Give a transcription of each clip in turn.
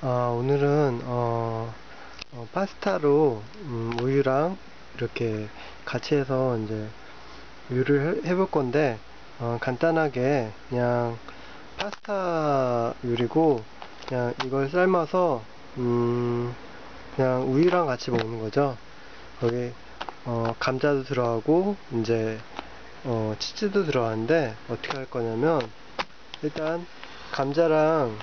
오늘은 파스타로 우유랑 이렇게 같이 해서 이제 요리를 해볼 건데, 간단하게 그냥 파스타 요리고, 그냥 이걸 삶아서 그냥 우유랑 같이 먹는 거죠. 여기 감자도 들어가고 이제 치즈도 들어가는데, 어떻게 할 거냐면 일단 감자랑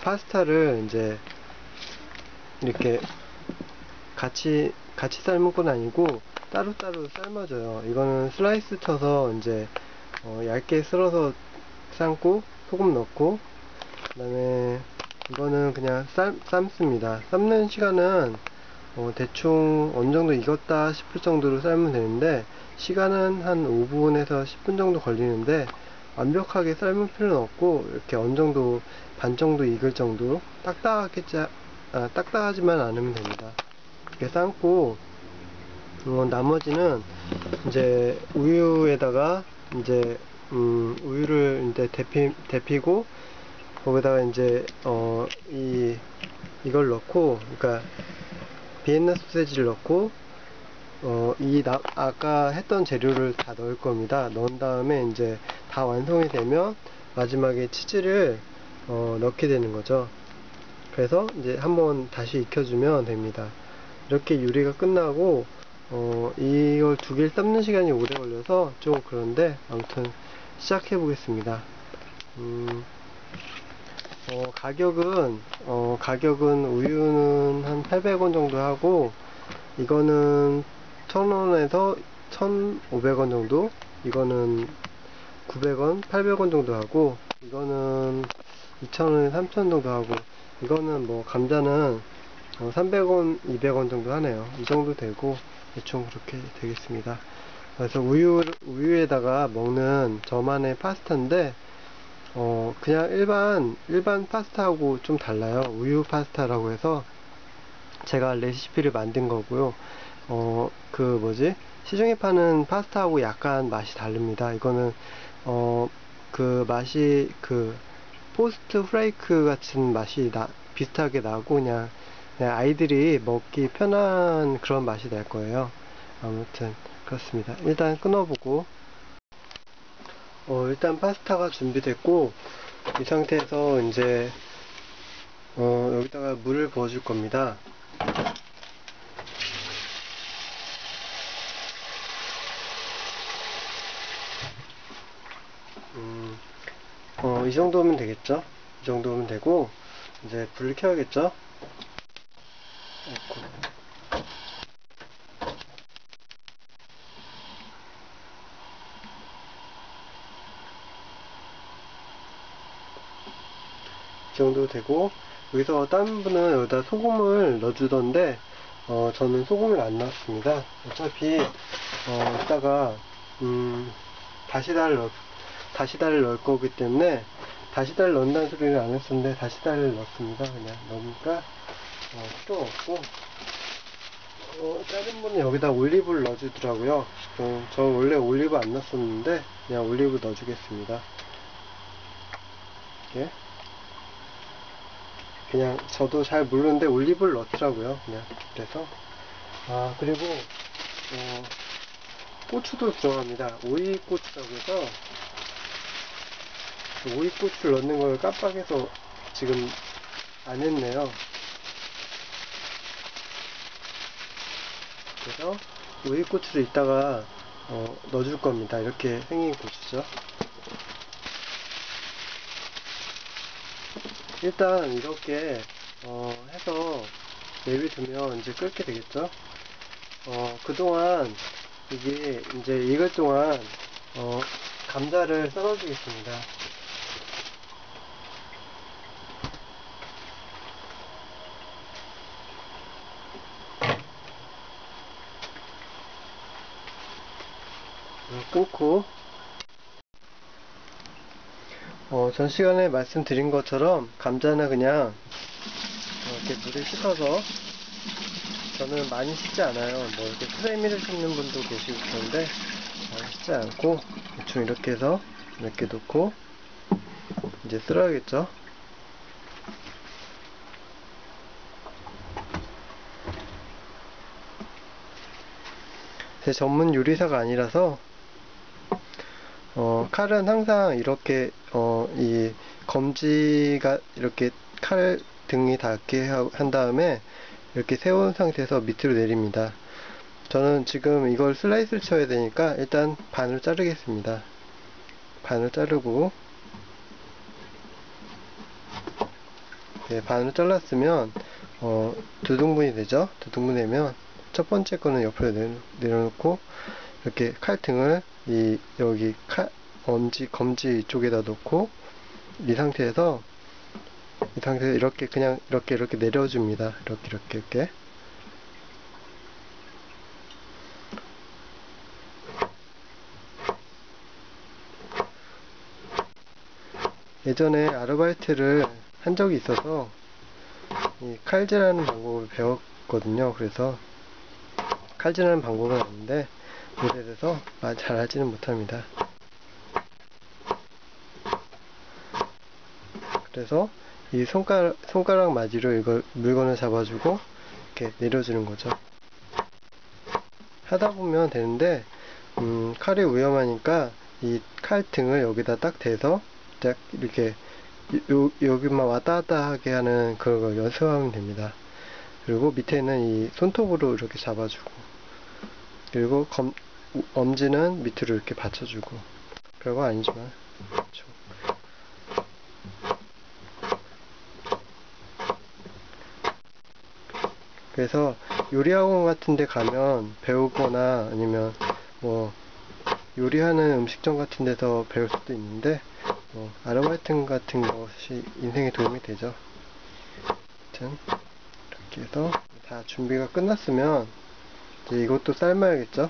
파스타를 이제 이렇게 같이 삶은 건 아니고 따로따로 삶아줘요. 이거는 슬라이스 쳐서 이제 얇게 썰어서 삶고 소금 넣고, 그 다음에 이거는 그냥 삶습니다. 삶는 시간은 대충 어느 정도 익었다 싶을 정도로 삶으면 되는데, 시간은 한 5분에서 10분 정도 걸리는데, 완벽하게 삶을 필요는 없고 이렇게 어느 정도 반 정도 익을 정도 딱딱하지만 않으면 됩니다. 이렇게 삶고 나머지는 이제 우유에다가 이제 우유를 이제 데피고 거기다가 이제 이걸 넣고, 그러니까 비엔나 소세지를 넣고 아까 했던 재료를 다 넣을 겁니다. 넣은 다음에 이제 다 완성이 되면 마지막에 치즈를 넣게 되는 거죠. 그래서 이제 한번 다시 익혀주면 됩니다. 이렇게 요리가 끝나고 이걸 두 개를 삶는 시간이 오래 걸려서 좀 그런데, 아무튼 시작해 보겠습니다. 가격은 우유는 한 800원 정도 하고, 이거는 1000원에서 1500원 정도, 이거는 900원, 800원 정도 하고, 이거는 2000원에 3000원 정도 하고, 이거는 뭐 감자는 300원, 200원 정도 하네요. 이 정도 되고 대충 그렇게 되겠습니다. 그래서 우유에다가 먹는 저만의 파스타인데, 그냥 일반 파스타하고 좀 달라요. 우유 파스타라고 해서 제가 레시피를 만든 거고요. 시중에 파는 파스타하고 약간 맛이 다릅니다. 이거는 그 맛이 포스트 프라이크 같은 맛이 비슷하게 나고, 그냥 아이들이 먹기 편한 그런 맛이 날 거예요. 아무튼 그렇습니다. 일단 끊어보고, 일단 파스타가 준비됐고, 이 상태에서 이제 여기다가 물을 부어줄 겁니다. 이 정도면 되겠죠? 이 정도면 되고, 이제 불을 켜야겠죠? 이 정도 되고, 여기서 다른 분은 여기다 소금을 넣어주던데, 저는 소금을 안 넣었습니다. 어차피 이따가 다시다를 넣을 거기 때문에, 다시다를 넣는다는 소리는 안 했었는데 다시다를 넣습니다. 그냥 넣으니까 필요 없고, 다른 분은 여기다 올리브를 넣어주더라고요. 저 원래 올리브 안 넣었었는데 그냥 올리브 넣어주겠습니다. 이렇게. 그냥 저도 잘 모르는데 올리브를 넣더라고요. 그냥 그래서 그리고 고추도 들어갑니다. 오이고추라고 해서, 오이고추를 넣는 걸 깜빡해서 지금 안 했네요. 그래서 오이고추를 이따가 넣어줄 겁니다. 이렇게 생긴 고추죠. 일단 이렇게 해서 내비두면 이제 끓게 되겠죠. 그동안 이게 이제 익을 동안 감자를 썰어주겠습니다. 끊고, 전 시간에 말씀드린 것처럼 감자는 그냥 이렇게 물에 씻어서, 저는 많이 씻지 않아요. 뭐 이렇게 프레미를 씻는 분도 계시고 그런데 많이 씻지 않고 대충 이렇게 해서 몇 개 넣고 이제 썰어야겠죠. 제 전문 요리사가 아니라서 칼은 항상 이렇게 이 검지가 이렇게 칼 등이 닿게 한 다음에 이렇게 세운 상태에서 밑으로 내립니다. 저는 지금 이걸 슬라이스를 쳐야 되니까 일단 반으로 자르겠습니다. 반을 자르고, 네, 반으로 잘랐으면 두 등분이 되죠. 두 등분 되면 첫 번째 거는 옆으로 내려놓고 이렇게 칼등을 여기 검지 이쪽에다 놓고 이 상태에서 이렇게 그냥 이렇게 내려줍니다. 이렇게 예전에 아르바이트를 한 적이 있어서 이 칼질하는 방법을 배웠거든요. 그래서 칼질하는 방법은 아는데 모델에서 잘 하지는 못합니다. 그래서 이 손가락 마디로 이걸 물건을 잡아주고 이렇게 내려주는 거죠. 하다 보면 되는데 칼이 위험하니까 이 칼등을 여기다 딱 대서 딱 이렇게 여기만 왔다 갔다 하게 하는 그런 걸 연습하면 됩니다. 그리고 밑에는 이 손톱으로 이렇게 잡아주고, 그리고 엄지는 밑으로 이렇게 받쳐주고. 별거 아니지만 그렇죠. 그래서 요리학원 같은 데 가면 배우거나 아니면 뭐 요리하는 음식점 같은 데서 배울 수도 있는데 아르바이트 같은 것이 인생에 도움이 되죠. 아무튼 이렇게 해서 다 준비가 끝났으면 이제 이것도 삶아야겠죠.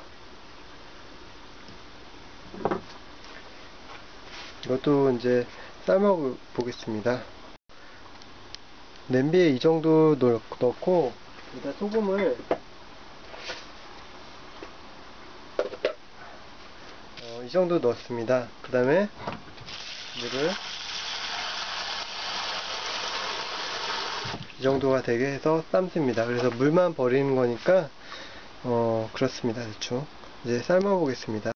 이것도 이제 삶아 보겠습니다. 냄비에 이 정도 넣고 일단 소금을 이 정도 넣었습니다. 그 다음에 물을 이 정도가 되게 해서 삶습니다. 그래서 물만 버리는 거니까 그렇습니다. 대충 이제 삶아 보겠습니다.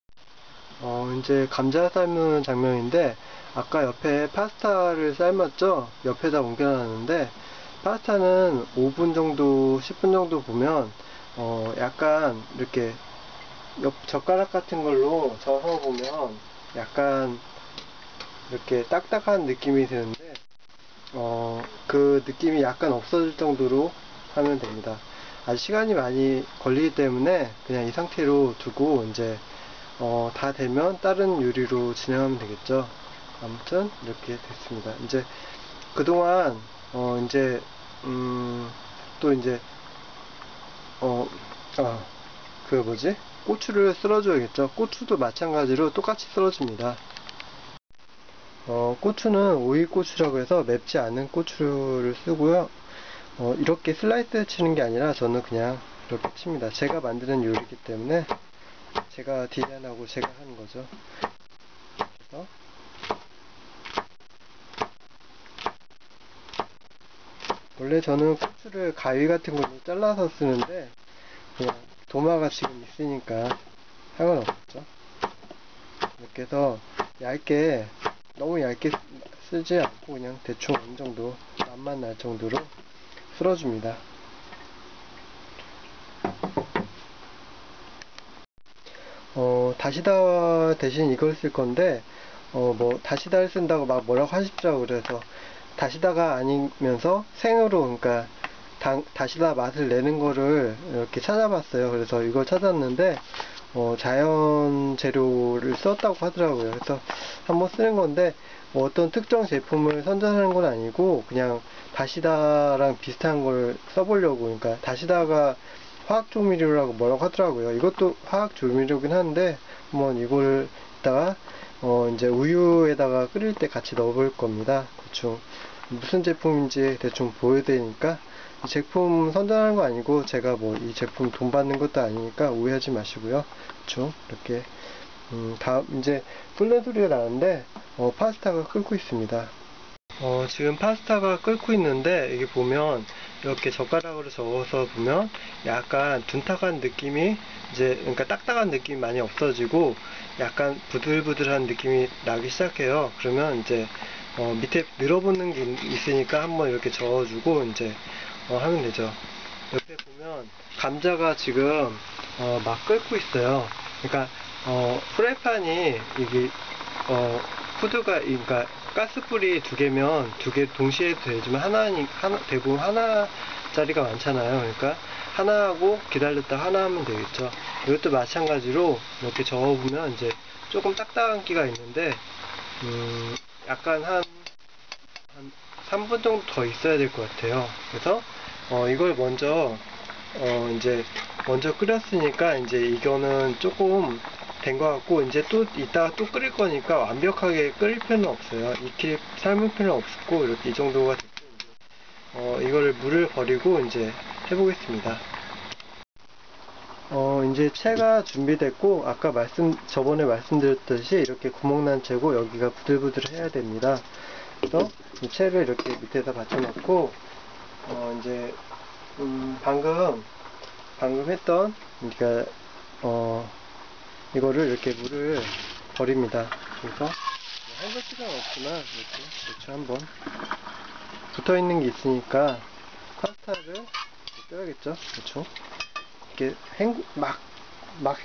이제 감자 삶는 장면인데, 아까 옆에 파스타를 삶았죠. 옆에다 옮겨놨는데 파스타는 5분 정도 10분 정도 보면 약간 이렇게 젓가락 같은 걸로 저어 보면 약간 이렇게 딱딱한 느낌이 드는데 그 느낌이 약간 없어질 정도로 하면 됩니다. 아직 시간이 많이 걸리기 때문에 그냥 이 상태로 두고 이제 다 되면 다른 요리로 진행하면 되겠죠. 아무튼 이렇게 됐습니다. 이제 그동안 이제 또 이제 그 뭐지? 고추를 썰어줘야겠죠. 고추도 마찬가지로 똑같이 썰어줍니다. 고추는 오이고추라고 해서 맵지 않은 고추를 쓰고요. 이렇게 슬라이스 치는 게 아니라 저는 그냥 이렇게 칩니다. 제가 만드는 요리이기 때문에 제가 디자인하고 제가 하는 거죠. 그래서 원래 저는 고추를 가위 같은 걸로 잘라서 쓰는데 그냥 도마가 지금 있으니까 상관없죠. 이렇게 해서 얇게, 너무 얇게 쓰지 않고 그냥 대충 어느 정도 맛만 날 정도로 쓸어줍니다. 다시다 대신 이걸 쓸 건데 뭐 다시다를 쓴다고 막 뭐라고 하십시오. 그래서 다시다가 아니면서 생으로, 그러니까 다시다 맛을 내는 거를 이렇게 찾아봤어요. 그래서 이걸 찾았는데 자연 재료를 썼다고 하더라고요. 그래서 한번 쓰는 건데 어떤 특정 제품을 선전하는 건 아니고 그냥 다시다랑 비슷한 걸 써보려고. 그러니까 다시다가 화학조미료라고 뭐라고 하더라고요. 이것도 화학조미료긴 한데 한번 이걸 이따가 이제 우유에다가 끓일 때 같이 넣어볼 겁니다. 대충 무슨 제품인지 대충 보여드리니까, 이 제품 선전하는 거 아니고 제가 뭐 이 제품 돈 받는 것도 아니니까 오해하지 마시고요. 대충 이렇게 다음 이제 끓는 소리가 나는데 파스타가 끓고 있습니다. 지금 파스타가 끓고 있는데 여기 보면 이렇게 젓가락으로 저어서 보면 약간 둔탁한 느낌이 이제, 그러니까 딱딱한 느낌이 많이 없어지고 약간 부들부들한 느낌이 나기 시작해요. 그러면 이제 밑에 늘어붙는 게 있으니까 한번 이렇게 저어주고 이제 하면 되죠. 옆에 보면 감자가 지금 막 끓고 있어요. 그러니까 프라이팬이 이게 후드가, 그러니까 가스불이 두 개면 두 개 동시에 해도 되지만 대부분 하나짜리가 많잖아요. 그러니까 하나하고 기다렸다 하나 하면 되겠죠. 이것도 마찬가지로 이렇게 저어보면 이제 조금 딱딱한 기가 있는데 약간 한 3분 정도 더 있어야 될 것 같아요. 그래서 이걸 이제 먼저 끓였으니까 이제 이거는 조금 된 것 같고, 이제 또 이따가 또 끓일 거니까 완벽하게 끓일 필요는 없어요. 익힐 삶을 필요는 없고, 이렇게 이 정도가 됐고, 이제 이거를 물을 버리고 이제 해보겠습니다. 이제 채가 준비됐고, 아까 저번에 말씀드렸듯이 이렇게 구멍난 채고 여기가 부들부들 해야 됩니다. 그래서 이 채를 이렇게 밑에다 받쳐놓고, 이제 방금 했던, 그러니까 이거를 이렇게 물을 버립니다. 그래서 헹굴 필요는 없지만 이렇게 대충 한번 붙어있는 게 있으니까 파스타를 떠야겠죠. 그렇죠. 이렇게 막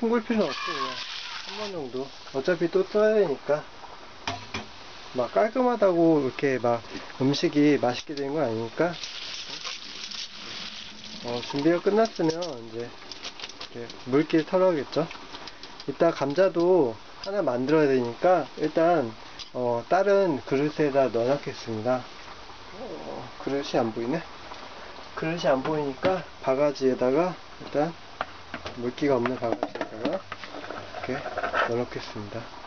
헹굴 필요는 없고 그냥 한 번 정도, 어차피 또 써야 되니까. 막 깔끔하다고 이렇게 막 음식이 맛있게 되는 건 아니니까. 준비가 끝났으면 이제 이렇게 물기를 털어야겠죠. 이따 감자도 하나 만들어야 되니까 일단 다른 그릇에다 넣어놓겠습니다. 그릇이 안 보이네. 그릇이 안 보이니까 바가지에다가 일단 물기가 없는 바가지에다가 이렇게 넣어놓겠습니다.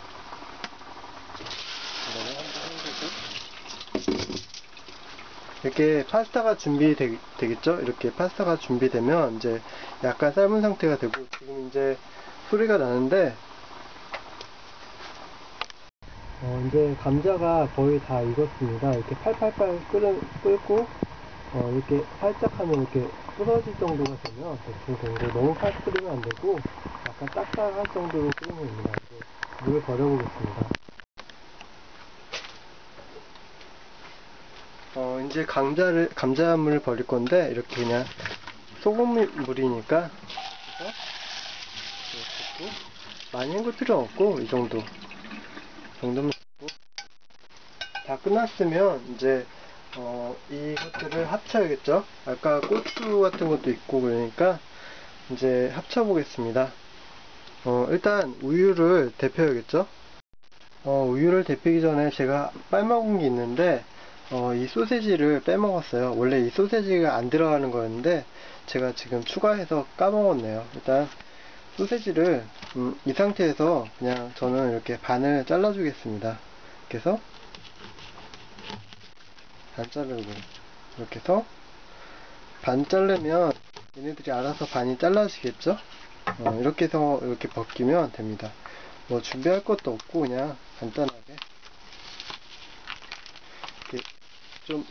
이렇게 파스타가 준비되겠죠? 이렇게 파스타가 준비되면 이제 약간 삶은 상태가 되고, 지금 이제 소리가 나는데 이제 감자가 거의 다 익었습니다. 이렇게 팔팔팔 끓고 이렇게 살짝 하면 이렇게 부서질 정도가 되면 대충 정도, 너무 팔 끓이면 안 되고 약간 딱딱할 정도로 끓이면 됩니다. 이제 물을 버려보겠습니다. 이제 감자물을 버릴 건데, 이렇게 그냥 소금물이니까 이렇게 많이 헹굴 필요 없고 이 정도면 되고, 다 끝났으면 이제 이것들을 합쳐야겠죠. 아까 고추 같은 것도 있고 그러니까 이제 합쳐 보겠습니다. 일단 우유를 데펴야겠죠. 우유를 데피기 전에 제가 빼먹은 게 있는데, 이 소세지를 빼먹었어요. 원래 이 소세지가 안 들어가는 거였는데 제가 지금 추가해서 까먹었네요. 일단 소세지를 이 상태에서 그냥 저는 이렇게 반을 잘라 주겠습니다. 이렇게 해서 반 자르고, 이렇게 해서 반 자르면 얘네들이 알아서 반이 잘라지겠죠. 이렇게 해서 이렇게 벗기면 됩니다. 뭐 준비할 것도 없고 그냥 간단하게 이렇게 좀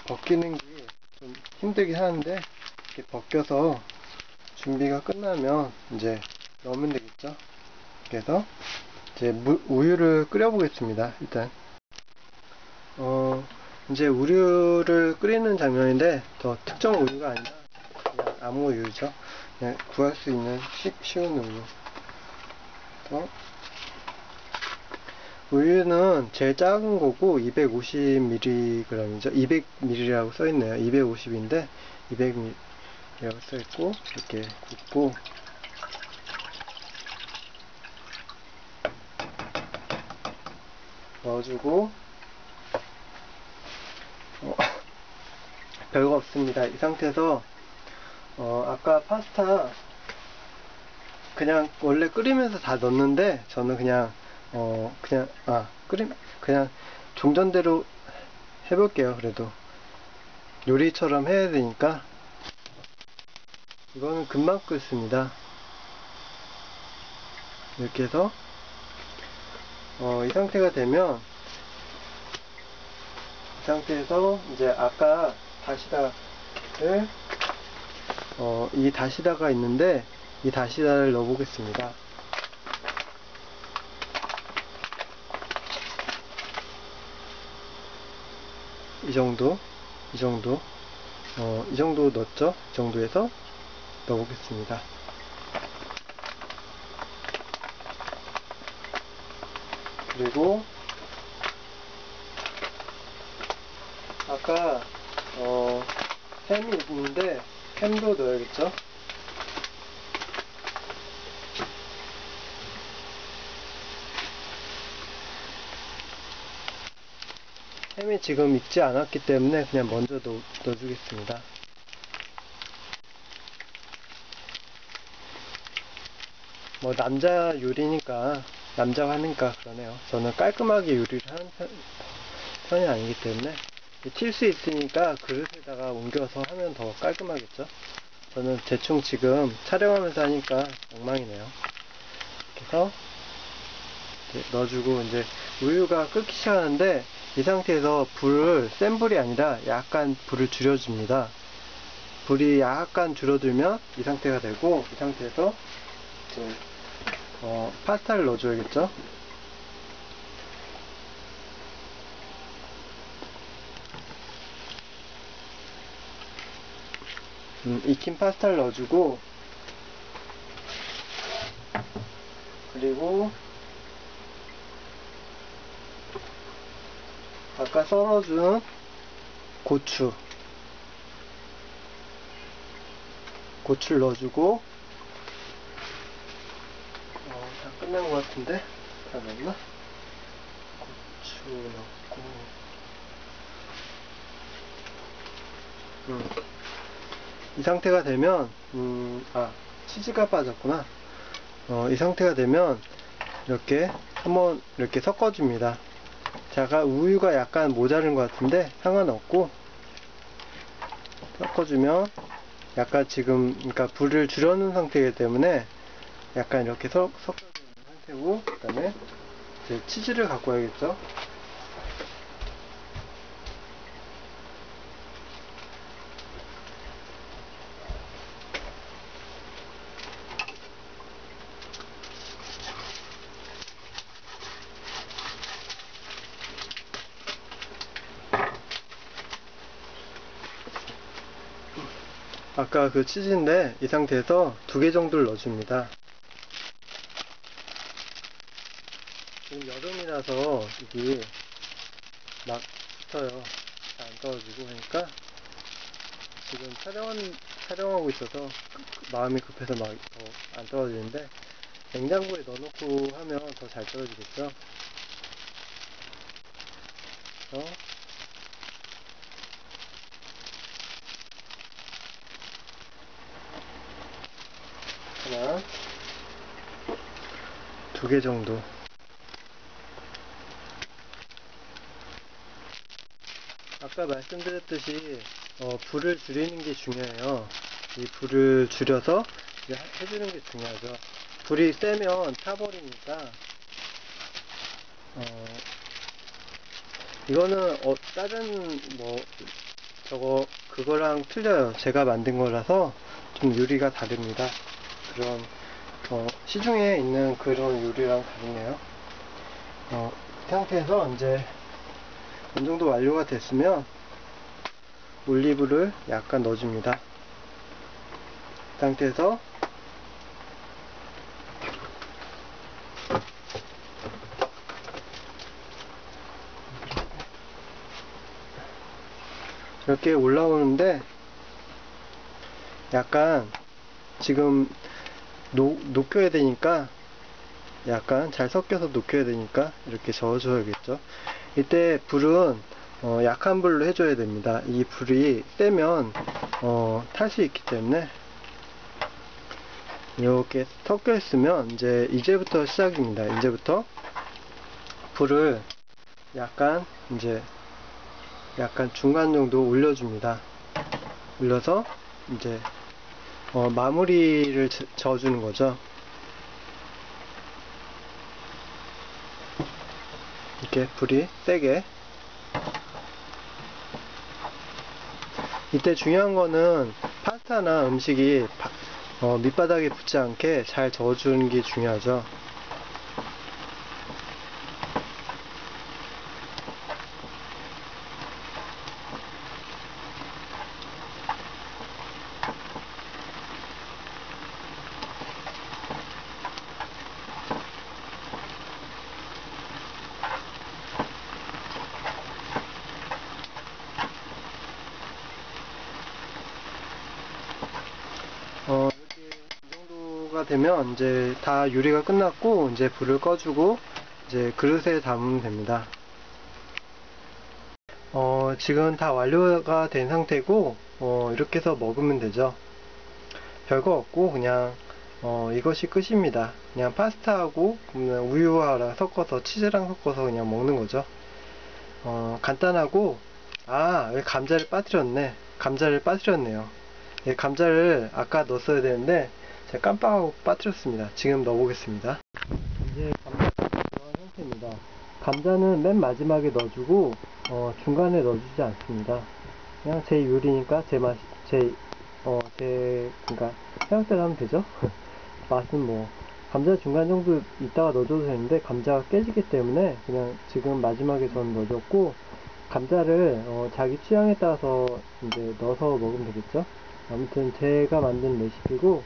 벗기는 게 좀 힘들긴 하는데, 이렇게 벗겨서 준비가 끝나면 이제 넣으면 되겠죠. 그래서 이제 우유를 끓여 보겠습니다. 일단 이제 우유를 끓이는 장면인데, 더 특정 우유가 아니라 그냥 아무 우유죠. 그냥 구할 수 있는 쉬운 우유. 우유는 제일 작은 거고 250mg이죠. 200ml라고 써있네요. 250인데 200ml라고 써있고, 이렇게 붓고 넣어주고, 별거 없습니다. 이 상태에서 아까 파스타 그냥 원래 끓이면서 다 넣었는데, 저는 그냥 그냥 종전대로 해볼게요. 그래도 요리처럼 해야 되니까. 이거는 금방 끓습니다. 이렇게 해서 이 상태가 되면, 이 상태에서 이제 아까 다시다 이 다시다가 있는데 이 다시다를 넣어 보겠습니다. 이 정도 이 정도 넣었죠. 이 정도에서 넣어 보겠습니다. 그리고 아까 햄이 있는데 햄도 넣어야겠죠. 햄이 지금 익지 않았기 때문에 그냥 먼저 넣어주겠습니다. 뭐 남자 요리니까 남자가 하니까 그러네요. 저는 깔끔하게 요리를 하는 편이 아니기 때문에 튈 수 있으니까 그릇에다가 옮겨서 하면 더 깔끔하겠죠. 저는 대충 지금 촬영하면서 하니까 엉망이네요. 이렇게 해서 넣어주고 이제 우유가 끓기 시작하는데 이 상태에서 불을 센 불이 아니라 약간 불을 줄여줍니다. 불이 약간 줄어들면 이 상태가 되고 이 상태에서 이제 파스타를 넣어줘야겠죠. 익힌 파스타를 넣어주고 그리고 아까 썰어준 고추를 넣어주고 다 끝난 것 같은데 다 넣었나? 고추 넣고 이 상태가 되면 치즈가 빠졌구나. 이 상태가 되면 이렇게 한번 이렇게 섞어줍니다. 제가 우유가 약간 모자른 것 같은데 상관없고 섞어주면 약간 지금 그러니까 불을 줄여놓은 상태이기 때문에 약간 이렇게 섞어주는 상태고 그 다음에 이제 치즈를 갖고 와야겠죠. 아까 그 치즈인데 이 상태에서 2개 정도를 넣어줍니다. 지금 여름이라서 이게 막 붙어요. 잘 안 떨어지고 그러니까 지금 촬영하고 있어서 마음이 급해서 막 더 안 떨어지는데 냉장고에 넣어놓고 하면 더 잘 떨어지겠죠. 그래서 하나, 2개 정도. 아까 말씀드렸듯이 불을 줄이는 게 중요해요. 이 불을 줄여서 해주는 게 중요하죠. 불이 세면 타버리니까 이거는 다른 그거랑 틀려요. 제가 만든 거라서 좀 요리가 다릅니다. 그런 시중에 있는 그런 요리랑 다르네요. 이 상태에서 이제 어느 정도 완료가 됐으면 올리브를 약간 넣어줍니다. 이 상태에서 이렇게 올라오는데 약간 지금 녹여야 되니까 약간 잘 섞여서 녹여야 되니까 이렇게 저어줘야겠죠. 이때 불은 약한 불로 해줘야 됩니다. 이 불이 세면 탈 수 있기 때문에 이렇게 섞여 있으면 이제부터 시작입니다. 이제부터 불을 약간 중간 정도 올려줍니다. 올려서 이제 마무리를 저어주는 거죠. 이렇게 불이 세게 이때 중요한 거는 파스타나 음식이 밑바닥에 붙지 않게 잘 저어주는 게 중요하죠. 이렇게 이 정도가 되면 이제 다 요리가 끝났고, 이제 불을 꺼주고 이제 그릇에 담으면 됩니다. 지금 다 완료가 된 상태고, 이렇게 해서 먹으면 되죠. 별거 없고 그냥 이것이 끝입니다. 그냥 파스타하고 그냥 우유랑 섞어서, 치즈랑 섞어서 그냥 먹는 거죠. 간단하고, 왜 감자를 빠뜨렸네. 감자를 빠뜨렸네요. 예, 감자를 아까 넣었어야 되는데 제가 깜빡하고 빠뜨렸습니다. 지금 넣어보겠습니다. 이제 감자가 들어간 상태입니다. 감자는 맨 마지막에 넣어주고 중간에 넣어주지 않습니다. 그냥 제 요리니까 그러니까 생각대로 하면 되죠. 맛은 뭐 감자 중간 정도 있다가 넣어줘도 되는데 감자가 깨지기 때문에 그냥 지금 마지막에 전 넣어줬고, 감자를 자기 취향에 따라서 이제 넣어서 먹으면 되겠죠. 아무튼 제가 만든 레시피고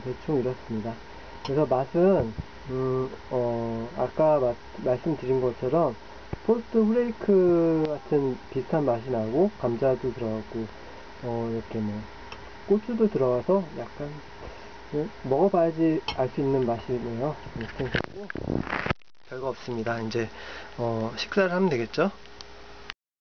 대충 이렇습니다. 그래서 맛은 아까 말씀드린 것처럼 토스트 후레이크 같은 비슷한 맛이 나고, 감자도 들어가고 이렇게 뭐 고추도 들어가서 약간 먹어봐야지 알 수 있는 맛이네요. 별거 없습니다. 이제 식사를 하면 되겠죠.